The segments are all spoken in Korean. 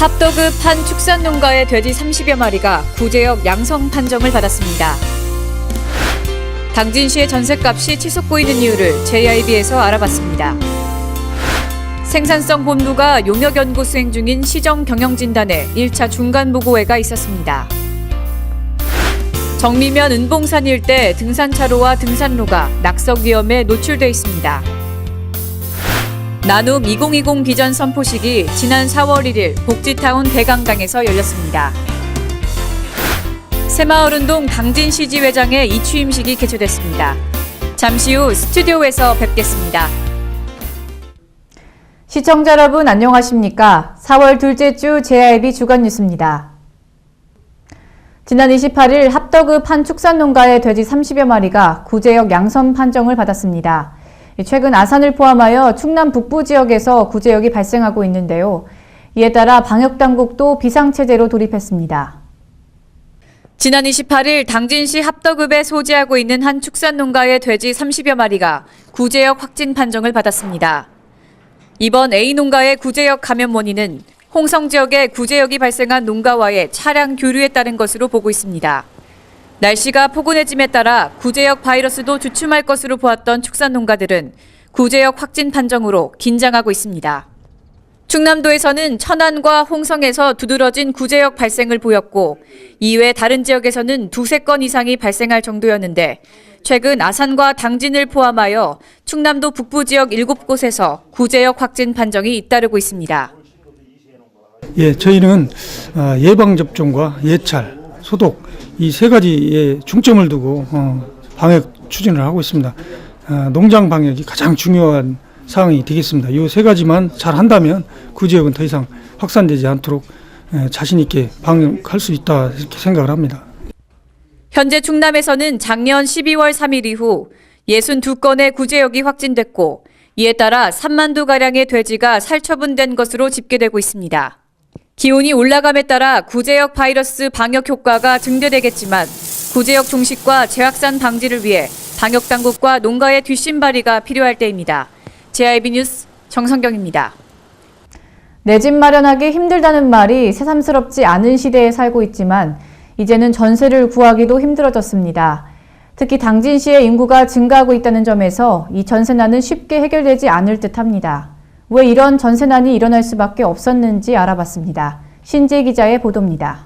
합도급 한 축산농가의 돼지 30여 마리가 구제역 양성 판정을 받았습니다. 당진시의 전셋값이 치솟고 있는 이유를 JIB에서 알아봤습니다. 생산성 본부가 용역 연구 수행 중인 시정 경영진단에 1차 중간 보고회가 있었습니다. 정미면 은봉산 일대 등산차로와 등산로가 낙석 위험에 노출돼 있습니다. 나눔 2020 비전 선포식이 지난 4월 1일 복지타운 대강당에서 열렸습니다. 새마을운동 당진시 지회장의 이취임식이 개최됐습니다. 잠시 후 스튜디오에서 뵙겠습니다. 시청자 여러분 안녕하십니까? 4월 둘째 주 JIB 주간 뉴스입니다. 지난 28일 합덕읍 한 축산농가의 돼지 30여 마리가 구제역 양선 판정을 받았습니다. 최근 아산을 포함하여 충남 북부 지역에서 구제역이 발생하고 있는데요. 이에 따라 방역당국도 비상체제로 돌입했습니다. 지난 28일 당진시 합덕읍에 소재하고 있는 한 축산농가의 돼지 30여 마리가 구제역 확진 판정을 받았습니다. 이번 A농가의 구제역 감염 원인은 홍성 지역에 구제역이 발생한 농가와의 차량 교류에 따른 것으로 보고 있습니다. 날씨가 포근해짐에 따라 구제역 바이러스도 주춤할 것으로 보았던 축산농가들은 구제역 확진 판정으로 긴장하고 있습니다. 충남도에서는 천안과 홍성에서 두드러진 구제역 발생을 보였고 이외 다른 지역에서는 두세 건 이상이 발생할 정도였는데 최근 아산과 당진을 포함하여 충남도 북부 지역 7곳에서 구제역 확진 판정이 잇따르고 있습니다. 저희는 예방접종과 예찰, 소독 이 세 가지에 중점을 두고 방역 추진을 하고 있습니다. 농장 방역이 가장 중요한 사항이 되겠습니다. 이 세 가지만 잘 한다면 그 지역은 더 이상 확산되지 않도록 자신 있게 방역할 수 있다 이렇게 생각을 합니다. 현재 충남에서는 작년 12월 3일 이후 62건의 구제역이 확진됐고 이에 따라 3만 두 가량의 돼지가 살처분된 것으로 집계되고 있습니다. 기온이 올라감에 따라 구제역 바이러스 방역 효과가 증대되겠지만 구제역 종식과 재확산 방지를 위해 방역당국과 농가의 뒷심발이가 필요할 때입니다. JIB 뉴스 정성경입니다. 내 집 마련하기 힘들다는 말이 새삼스럽지 않은 시대에 살고 있지만 이제는 전세를 구하기도 힘들어졌습니다. 특히 당진시의 인구가 증가하고 있다는 점에서 이 전세난은 쉽게 해결되지 않을 듯합니다. 왜 이런 전세난이 일어날 수밖에 없었는지 알아봤습니다. 신재 기자의 보도입니다.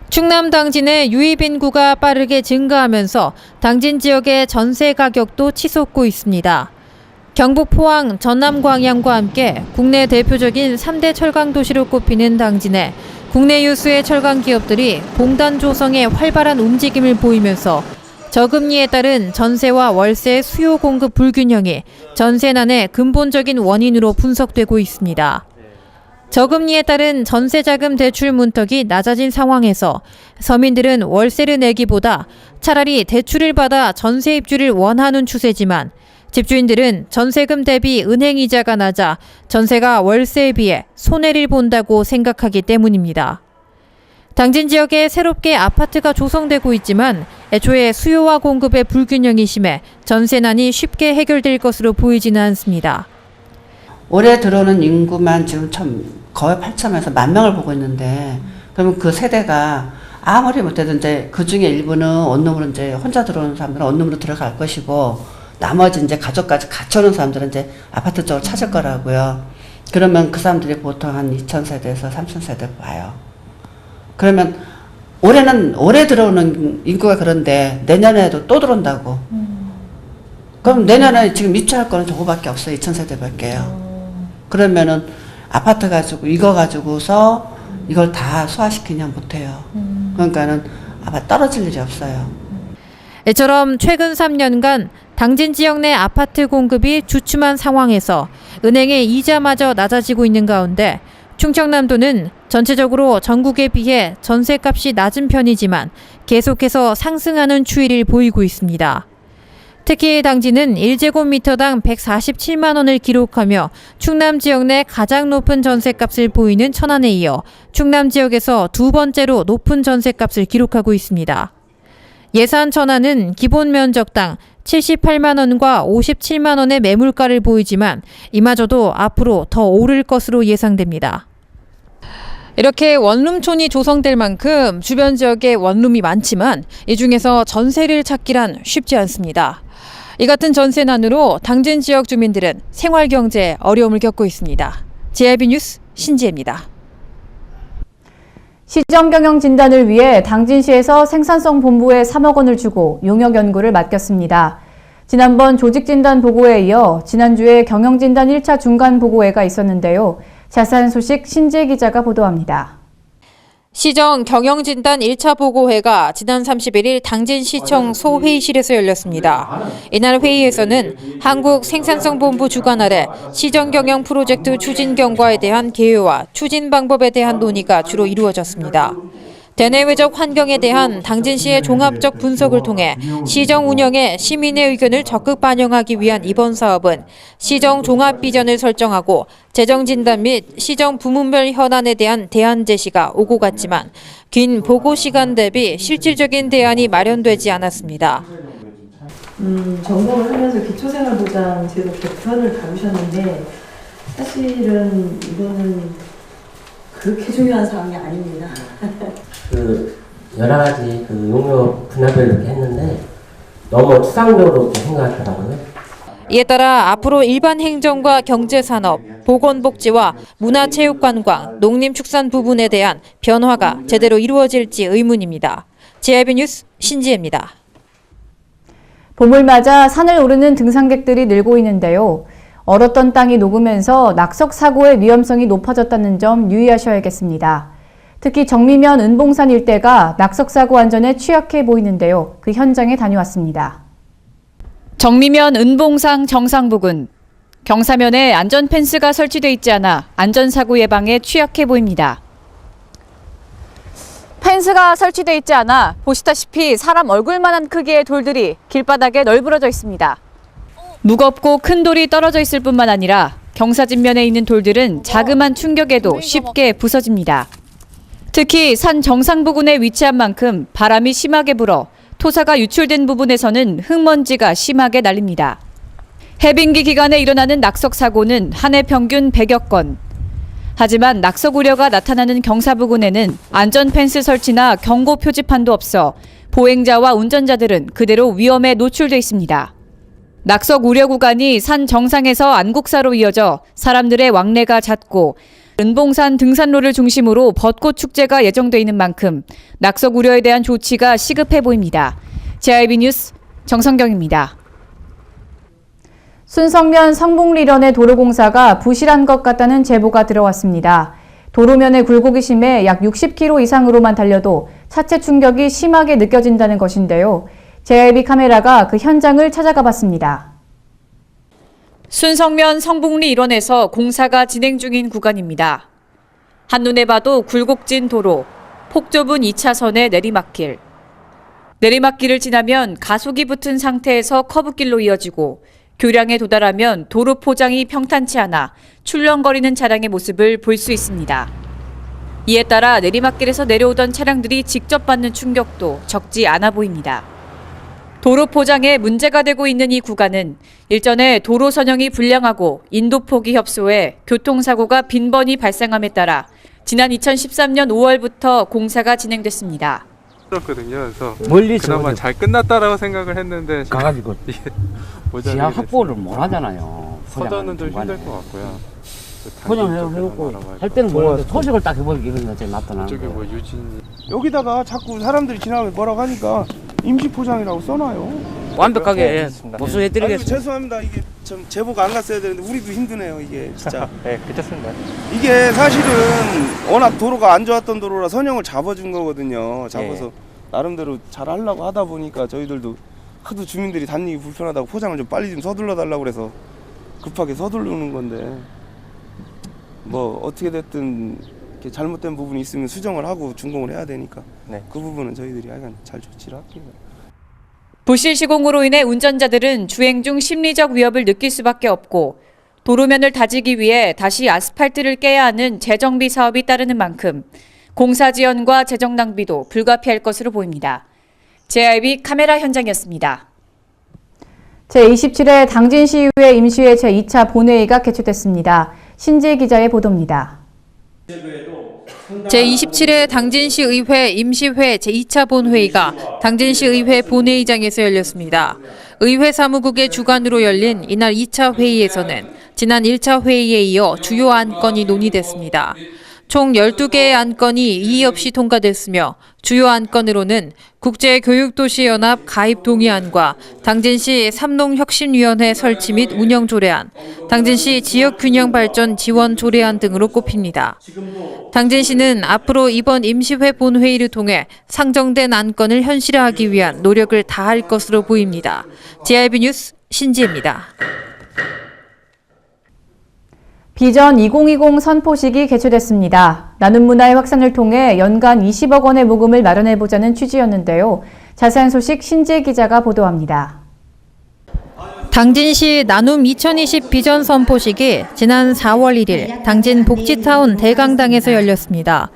충남 당진의 유입 인구가 빠르게 증가하면서 당진 지역의 전세 가격도 치솟고 있습니다. 경북 포항, 전남 광양과 함께 국내 대표적인 3대 철강 도시로 꼽히는 당진에 국내 유수의 철강 기업들이 공단 조성에 활발한 움직임을 보이면서 저금리에 따른 전세와 월세 수요 공급 불균형이 전세난의 근본적인 원인으로 분석되고 있습니다. 저금리에 따른 전세자금 대출 문턱이 낮아진 상황에서 서민들은 월세를 내기보다 차라리 대출을 받아 전세 입주를 원하는 추세지만 집주인들은 전세금 대비 은행 이자가 낮아 전세가 월세에 비해 손해를 본다고 생각하기 때문입니다. 당진 지역에 새롭게 아파트가 조성되고 있지만 애초에 수요와 공급의 불균형이 심해 전세난이 쉽게 해결될 것으로 보이지는 않습니다. 올해 들어오는 인구만 지금 거의 8천에서 1만 명을 보고 있는데 그러면 그 세대가 아무리 못해도 이제 그 중에 일부는 원룸으로 이제 혼자 들어오는 사람들은 원룸으로 들어갈 것이고 나머지 이제 가족까지 갖춰놓은 사람들은 이제 아파트 쪽으로 찾을 거라고요. 그러면 그 사람들이 보통 한 2,000세대에서 3,000세대 와요. 그러면 올해 들어오는 인구가 그런데 내년에도 또 들어온다고. 그럼 내년에 지금 입주할 거는 저거밖에 없어요. 2,000세대밖에요. 그러면은 아파트 가지고 이거 가지고서 이걸 다 소화시키냐 못해요. 그러니까는 아마 떨어질 일이 없어요. 이처럼 최근 3년간 당진 지역 내 아파트 공급이 주춤한 상황에서 은행의 이자마저 낮아지고 있는 가운데 충청남도는 전체적으로 전국에 비해 전세값이 낮은 편이지만 계속해서 상승하는 추이를 보이고 있습니다. 특히 당진은 1제곱미터당 147만 원을 기록하며 충남 지역 내 가장 높은 전세값을 보이는 천안에 이어 충남 지역에서 두 번째로 높은 전세값을 기록하고 있습니다. 예산 천안은 기본 면적당 78만 원과 57만 원의 매물가를 보이지만 이마저도 앞으로 더 오를 것으로 예상됩니다. 이렇게 원룸촌이 조성될 만큼 주변 지역에 원룸이 많지만 이 중에서 전세를 찾기란 쉽지 않습니다. 이 같은 전세난으로 당진 지역 주민들은 생활 경제에 어려움을 겪고 있습니다. JIB 뉴스 신지혜입니다. 시정 경영 진단을 위해 당진시에서 생산성 본부에 3억 원을 주고 용역 연구를 맡겼습니다. 지난번 조직 진단 보고에 이어 지난주에 경영 진단 1차 중간 보고회가 있었는데요. 자세한 소식 신지혜 기자가 보도합니다. 시정 경영진단 1차 보고회가 지난 31일 당진시청 소회의실에서 열렸습니다. 이날 회의에서는 한국생산성본부 주관 아래 시정경영 프로젝트 추진 경과에 대한 개요와 추진 방법에 대한 논의가 주로 이루어졌습니다. 대내외적 환경에 대한 당진시의 종합적 분석을 통해 시정 운영에 시민의 의견을 적극 반영하기 위한 이번 사업은 시정 종합 비전을 설정하고 재정 진단 및 시정 부문별 현안에 대한 대안 제시가 오고 갔지만 긴 보고 시간 대비 실질적인 대안이 마련되지 않았습니다. 점검을 하면서 기초생활보장 제도 개편을 다루셨는데 사실은 이거는 그렇게 중요한 사항이 아닙니다. 여러 가지 용역 분야별로 이렇게 했는데 너무 추상적으로 이렇게 생각하더라고요. 이에 따라 앞으로 일반 행정과 경제산업, 보건복지와 문화체육관광, 농림축산 부분에 대한 변화가 제대로 이루어질지 의문입니다. JIB 뉴스 신지혜입니다. 봄을 맞아 산을 오르는 등산객들이 늘고 있는데요. 얼었던 땅이 녹으면서 낙석 사고의 위험성이 높아졌다는 점 유의하셔야겠습니다. 특히 정미면 은봉산 일대가 낙석 사고 안전에 취약해 보이는데요. 그 현장에 다녀왔습니다. 정미면 은봉산 정상 부근. 경사면에 안전 펜스가 설치돼 있지 않아 안전사고 예방에 취약해 보입니다. 펜스가 설치돼 있지 않아 보시다시피 사람 얼굴만한 크기의 돌들이 길바닥에 널브러져 있습니다. 무겁고 큰 돌이 떨어져 있을 뿐만 아니라 경사진면에 있는 돌들은 자그만 충격에도 쉽게 부서집니다. 특히 산 정상 부근에 위치한 만큼 바람이 심하게 불어 토사가 유출된 부분에서는 흙먼지가 심하게 날립니다. 해빙기 기간에 일어나는 낙석 사고는 한 해 평균 100여 건. 하지만 낙석 우려가 나타나는 경사 부근에는 안전 펜스 설치나 경고 표지판도 없어 보행자와 운전자들은 그대로 위험에 노출돼 있습니다. 낙석 우려 구간이 산 정상에서 안국사로 이어져 사람들의 왕래가 잦고 은봉산 등산로를 중심으로 벚꽃 축제가 예정돼 있는 만큼 낙석 우려에 대한 조치가 시급해 보입니다. JIB 뉴스 정성경입니다. 순성면 성북리련의 도로공사가 부실한 것 같다는 제보가 들어왔습니다. 도로면의 굴곡이 심해 약 60km 이상으로만 달려도 차체 충격이 심하게 느껴진다는 것인데요. JIB 카메라가 그 현장을 찾아가 봤습니다. 순성면 성북리 일원에서 공사가 진행 중인 구간입니다. 한눈에 봐도 굴곡진 도로, 폭 좁은 2차선의 내리막길. 내리막길을 지나면 가속이 붙은 상태에서 커브길로 이어지고 교량에 도달하면 도로 포장이 평탄치 않아 출렁거리는 차량의 모습을 볼 수 있습니다. 이에 따라 내리막길에서 내려오던 차량들이 직접 받는 충격도 적지 않아 보입니다. 도로 포장에 문제가 되고 있는 이 구간은 일전에 도로 선형이 불량하고 인도폭이 협소해 교통사고가 빈번히 발생함에 따라 지난 2013년 5월부터 공사가 진행됐습니다. 거든요. 그래서 멀리서 그나마 잘 끝났다라고 생각을 했는데 가가지고 모자라게 지하 확보를 됐습니다. 못 하잖아요. 서두는 좀 중간에. 힘들 것 같고요. 포장해놓고 할 때는 모르는데 소식을 딱 해버리기 이런 게 나타나는 저기 거예요. 뭐 유진 여기다가 자꾸 사람들이 지나가면 뭐라고 하니까 임시 포장이라고 써놔요. 완벽하게 아유, 보수해드리겠습니다. 죄송합니다. 이게 좀 제보가 안 갔어야 되는데 우리도 힘드네요. 이게 진짜. 네, 괜찮습니다. 이게 사실은 워낙 도로가 안 좋았던 도로라 선형을 잡아준 거거든요. 잡아서 나름대로 잘 하려고 하다 보니까 저희들도 하도 주민들이 다니기 불편하다고 포장을 좀 빨리 좀 서둘러 달라고 그래서 급하게 서두르는 건데 뭐 어떻게 됐든 이렇게 잘못된 부분이 있으면 수정을 하고 준공을 해야 되니까 그 부분은 저희들이 하여간 잘 조치를 할게요. 부실 시공으로 인해 운전자들은 주행 중 심리적 위협을 느낄 수밖에 없고 도로면을 다지기 위해 다시 아스팔트를 깨야 하는 재정비 사업이 따르는 만큼 공사 지연과 재정 낭비도 불가피할 것으로 보입니다. JIB 카메라 현장이었습니다. 제27회 당진시의회 임시회 제2차 본회의가 개최됐습니다. 신재 기자의 보도입니다. 제27회 당진시의회 임시회 제2차 본회의가 당진시의회 본회의장에서 열렸습니다. 의회 사무국의 주관으로 열린 이날 2차 회의에서는 지난 1차 회의에 이어 주요 안건이 논의됐습니다. 총 12개의 안건이 이의 없이 통과됐으며 주요 안건으로는 국제교육도시연합 가입 동의안과 당진시 삼농혁신위원회 설치 및 운영 조례안, 당진시 지역균형발전 지원 조례안 등으로 꼽힙니다. 당진시는 앞으로 이번 임시회 본회의를 통해 상정된 안건을 현실화하기 위한 노력을 다할 것으로 보입니다. JIB 뉴스 신지혜입니다. 비전 2020 선포식이 개최됐습니다. 나눔 문화의 확산을 통해 연간 20억 원의 모금을 마련해보자는 취지였는데요. 자세한 소식 신재 기자가 보도합니다. 당진시 나눔 2020 비전 선포식이 지난 4월 1일 당진 복지타운 대강당에서 열렸습니다.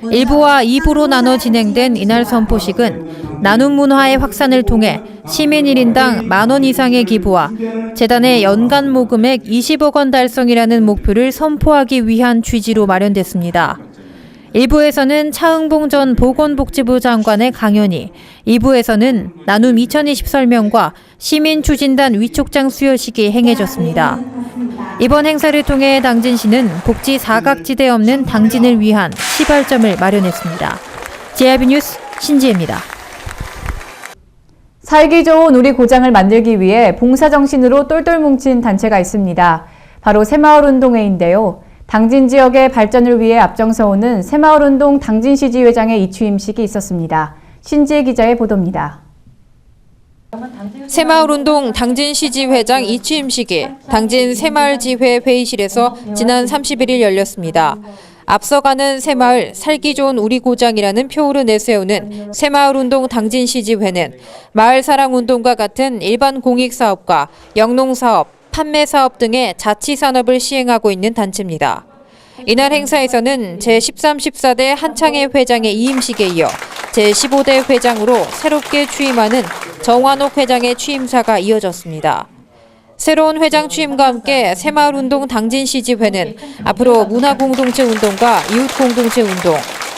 1부와 2부로 나눠 진행된 이날 선포식은 나눔 문화의 확산을 통해 시민 1인당 10,000원 이상의 기부와 재단의 연간 모금액 20억 원 달성이라는 목표를 선포하기 위한 취지로 마련됐습니다. 1부에서는 차흥봉 전 보건복지부 장관의 강연이, 2부에서는 나눔 2020 설명과 시민추진단 위촉장 수여식이 행해졌습니다. 이번 행사를 통해 당진시는 복지 사각지대 없는 당진을 위한 시발점을 마련했습니다. JIB 뉴스 신지혜입니다. 살기 좋은 우리 고장을 만들기 위해 봉사정신으로 똘똘 뭉친 단체가 있습니다. 바로 새마을운동회인데요. 당진 지역의 발전을 위해 앞장서오는 새마을운동 당진시 지회장의 이취임식이 있었습니다. 신지혜 기자의 보도입니다. 새마을운동 당진시 지회장 이취임식이 당진 새마을지회 회의실에서 지난 31일 열렸습니다. 앞서가는 새마을 살기 좋은 우리 고장이라는 표어를 내세우는 새마을운동 당진시지회는 마을사랑운동과 같은 일반 공익사업과 영농사업, 판매사업 등의 자치산업을 시행하고 있는 단체입니다. 이날 행사에서는 제13, 14대 한창회 회장의 이임식에 이어 제15대 회장으로 새롭게 취임하는 정환옥 회장의 취임사가 이어졌습니다. 새로운 회장 취임과 함께 새마을운동 당진시지회는 앞으로 문화공동체 운동과 이웃공동체 운동,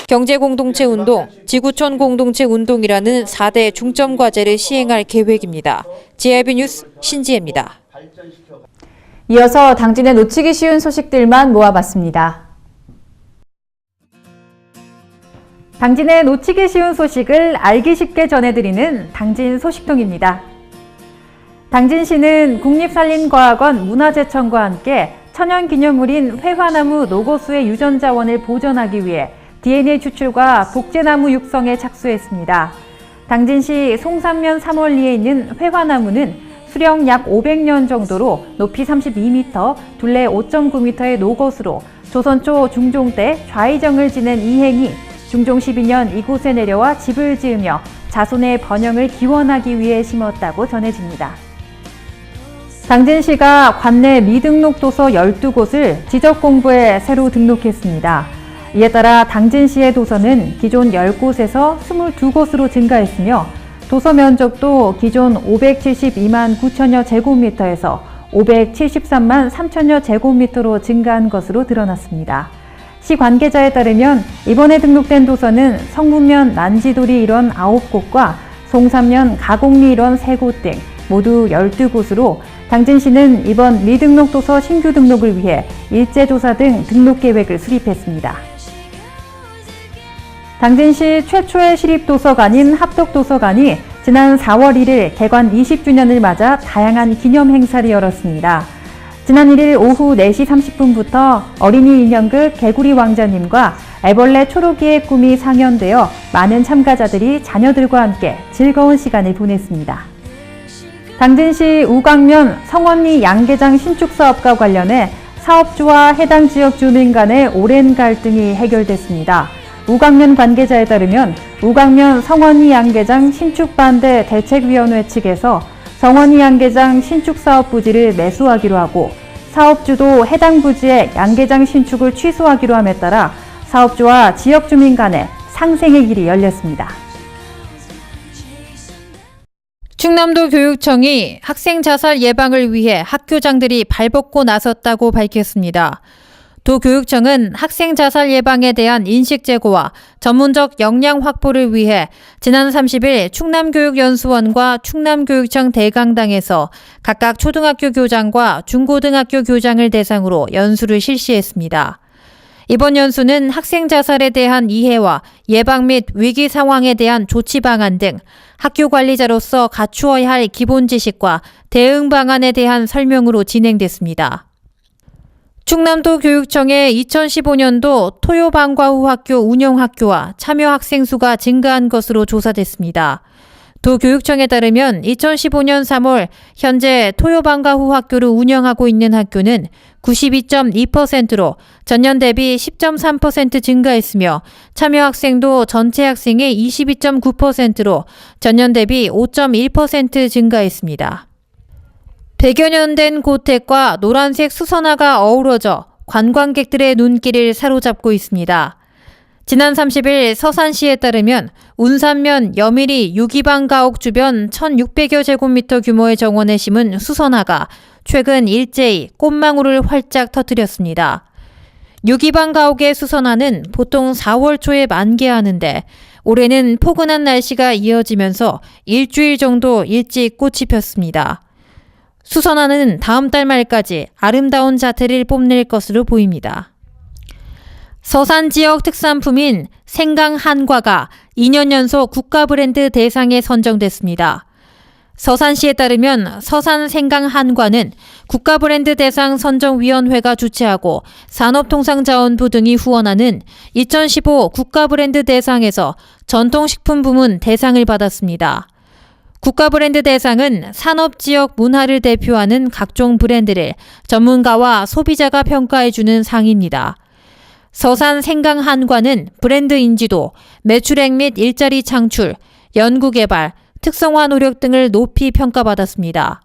경제공동체 운동, 지구촌 공동체 운동이라는 4대 중점 과제를 시행할 계획입니다. JIB 뉴스 신지혜입니다. 이어서 당진에 놓치기 쉬운 소식들만 모아봤습니다. 당진에 놓치기 쉬운 소식을 알기 쉽게 전해드리는 당진 소식통입니다. 당진시는 국립산림과학원 문화재청과 함께 천연기념물인 회화나무 노고수의 유전자원을 보존하기 위해 DNA 추출과 복제나무 육성에 착수했습니다. 당진시 송산면 3월리에 있는 회화나무는 수령 약 500년 정도로 높이 32m, 둘레 5.9m의 노것으로 조선 초 중종 때 좌의정을 지낸 이행이 중종 12년 이곳에 내려와 집을 지으며 자손의 번영을 기원하기 위해 심었다고 전해집니다. 당진시가 관내 미등록 도서 12곳을 지적공부에 새로 등록했습니다. 이에 따라 당진시의 도서는 기존 10곳에서 22곳으로 증가했으며 도서 면적도 기존 572만 9천여 제곱미터에서 573만 3천여 제곱미터로 증가한 것으로 드러났습니다. 시 관계자에 따르면 이번에 등록된 도서는 성문면 난지돌이 일원 9곳과 송산면 가곡리 일원 3곳 등 모두 12곳으로 당진시는 이번 미등록 도서 신규 등록을 위해 일제조사 등 등록 계획을 수립했습니다. 당진시 최초의 시립도서관인 합덕도서관이 지난 4월 1일 개관 20주년을 맞아 다양한 기념 행사를 열었습니다. 지난 1일 오후 4시 30분부터 어린이 인형극 개구리 왕자님과 애벌레 초록이의 꿈이 상연되어 많은 참가자들이 자녀들과 함께 즐거운 시간을 보냈습니다. 당진시 우광면 성원리 양계장 신축 사업과 관련해 사업주와 해당 지역 주민 간의 오랜 갈등이 해결됐습니다. 우광면 관계자에 따르면 우광면 성원리 양계장 신축 반대 대책위원회 측에서 성원리 양계장 신축 사업 부지를 매수하기로 하고 사업주도 해당 부지의 양계장 신축을 취소하기로 함에 따라 사업주와 지역 주민 간의 상생의 길이 열렸습니다. 충남도 교육청이 학생 자살 예방을 위해 학교장들이 발벗고 나섰다고 밝혔습니다. 도교육청은 학생 자살 예방에 대한 인식 제고와 전문적 역량 확보를 위해 지난 30일 충남교육연수원과 충남교육청 대강당에서 각각 초등학교 교장과 중고등학교 교장을 대상으로 연수를 실시했습니다. 이번 연수는 학생 자살에 대한 이해와 예방 및 위기 상황에 대한 조치 방안 등 학교 관리자로서 갖추어야 할 기본 지식과 대응 방안에 대한 설명으로 진행됐습니다. 충남도 교육청의 2015년도 토요방과후 학교 운영학교와 참여 학생 수가 증가한 것으로 조사됐습니다. 도교육청에 따르면 2015년 3월 현재 토요방과후 학교를 운영하고 있는 학교는 92.2%로 전년 대비 10.3% 증가했으며 참여 학생도 전체 학생의 22.9%로 전년 대비 5.1% 증가했습니다. 100여 년 된 고택과 노란색 수선화가 어우러져 관광객들의 눈길을 사로잡고 있습니다. 지난 30일 서산시에 따르면 운산면 여미리 유기방 가옥 주변 1,600여 제곱미터 규모의 정원에 심은 수선화가 최근 일제히 꽃망울을 활짝 터뜨렸습니다. 유기방 가옥의 수선화는 보통 4월 초에 만개하는데 올해는 포근한 날씨가 이어지면서 일주일 정도 일찍 꽃이 폈습니다. 수선화는 다음 달 말까지 아름다운 자태를 뽐낼 것으로 보입니다. 서산 지역 특산품인 생강 한과가 2년 연속 국가 브랜드 대상에 선정됐습니다. 서산시에 따르면 서산 생강 한과는 국가 브랜드 대상 선정위원회가 주최하고 산업통상자원부 등이 후원하는 2015 국가 브랜드 대상에서 전통식품 부문 대상을 받았습니다. 국가 브랜드 대상은 산업지역 문화를 대표하는 각종 브랜드를 전문가와 소비자가 평가해주는 상입니다. 서산 생강 한과는 브랜드 인지도, 매출액 및 일자리 창출, 연구개발, 특성화 노력 등을 높이 평가받았습니다.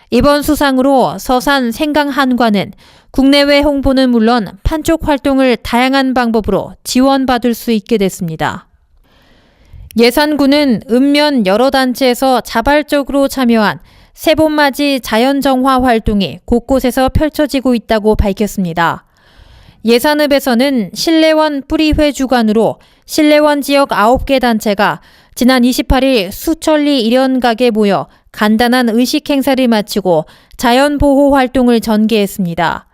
이번 수상으로 서산 생강 한과는 국내외 홍보는 물론 판촉 활동을 다양한 방법으로 지원받을 수 있게 됐습니다. 예산군은 읍면 여러 단체에서 자발적으로 참여한 세봄맞이 자연정화 활동이 곳곳에서 펼쳐지고 있다고 밝혔습니다. 예산읍에서는 신례원 뿌리회 주관으로 신례원 지역 9개 단체가 지난 28일 수천리 일연각에 모여 간단한 의식 행사를 마치고 자연보호 활동을 전개했습니다.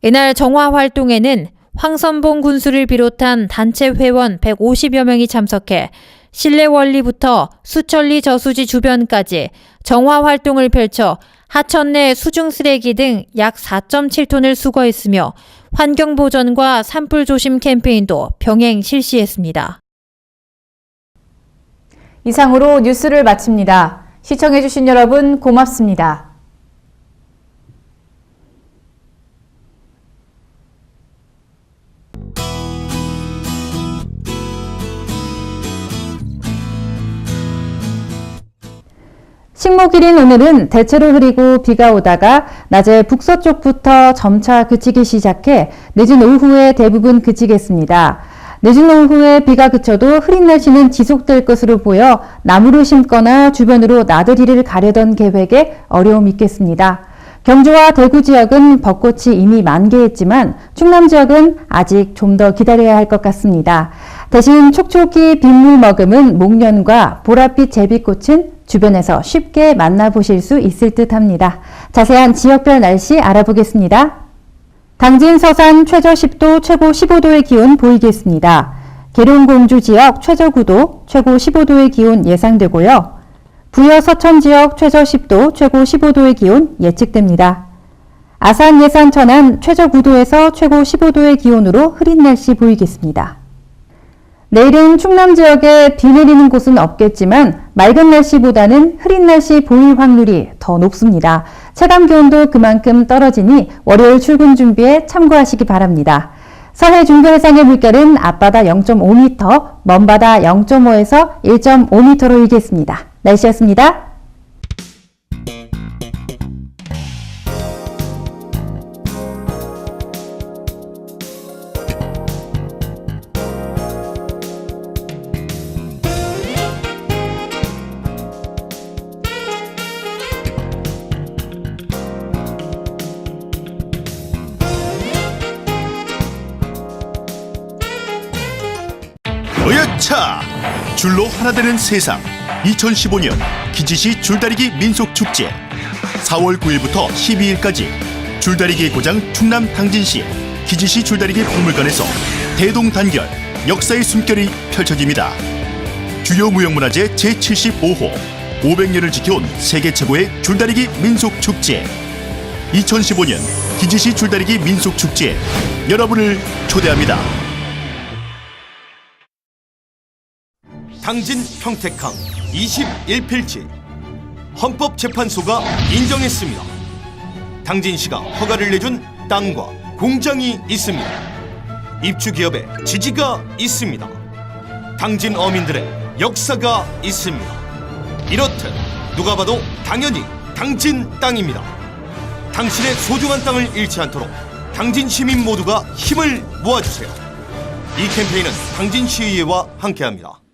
이날 정화 활동에는 황선봉 군수를 비롯한 단체 회원 150여 명이 참석해 신례원리부터 수천리 저수지 주변까지 정화 활동을 펼쳐 하천 내 수중 쓰레기 등 약 4.7톤을 수거했으며 환경보전과 산불조심 캠페인도 병행 실시했습니다. 이상으로 뉴스를 마칩니다. 시청해주신 여러분 고맙습니다. 식목일인 오늘은 대체로 흐리고 비가 오다가 낮에 북서쪽부터 점차 그치기 시작해 늦은 오후에 대부분 그치겠습니다. 늦은 오후에 비가 그쳐도 흐린 날씨는 지속될 것으로 보여 나무를 심거나 주변으로 나들이를 가려던 계획에 어려움이 있겠습니다. 경주와 대구 지역은 벚꽃이 이미 만개했지만 충남 지역은 아직 좀 더 기다려야 할 것 같습니다. 대신 촉촉이 빗물 머금은 목련과 보랏빛 제비꽃은 주변에서 쉽게 만나보실 수 있을 듯합니다. 자세한 지역별 날씨 알아보겠습니다. 당진 서산 최저 10도, 최고 15도의 기온 보이겠습니다. 계룡공주 지역 최저 9도, 최고 15도의 기온 예상되고요. 부여 서천 지역 최저 10도, 최고 15도의 기온 예측됩니다. 아산 예산 천안 최저 9도에서 최고 15도의 기온으로 흐린 날씨 보이겠습니다. 내일은 충남 지역에 비 내리는 곳은 없겠지만 맑은 날씨보다는 흐린 날씨 보일 확률이 더 높습니다. 체감 기온도 그만큼 떨어지니 월요일 출근 준비에 참고하시기 바랍니다. 서해 중부 해상의 물결은 앞바다 0.5m, 먼바다 0.5에서 1.5m로 일겠습니다. 날씨였습니다. 줄로 하나 되는 세상 2015년 기지시 줄다리기 민속축제 4월 9일부터 12일까지 줄다리기의 고장 충남 당진시 기지시 줄다리기 박물관에서 대동단결 역사의 숨결이 펼쳐집니다. 주요 무형문화재 제75호 500년을 지켜온 세계 최고의 줄다리기 민속축제 2015년 기지시 줄다리기 민속축제에 여러분을 초대합니다. 당진 평택항 21필지 헌법재판소가 인정했습니다. 당진시가 허가를 내준 땅과 공장이 있습니다. 입주기업의 지지가 있습니다. 당진 어민들의 역사가 있습니다. 이렇듯 누가 봐도 당연히 당진 땅입니다. 당신의 소중한 땅을 잃지 않도록 당진 시민 모두가 힘을 모아주세요. 이 캠페인은 당진시의회와 함께합니다.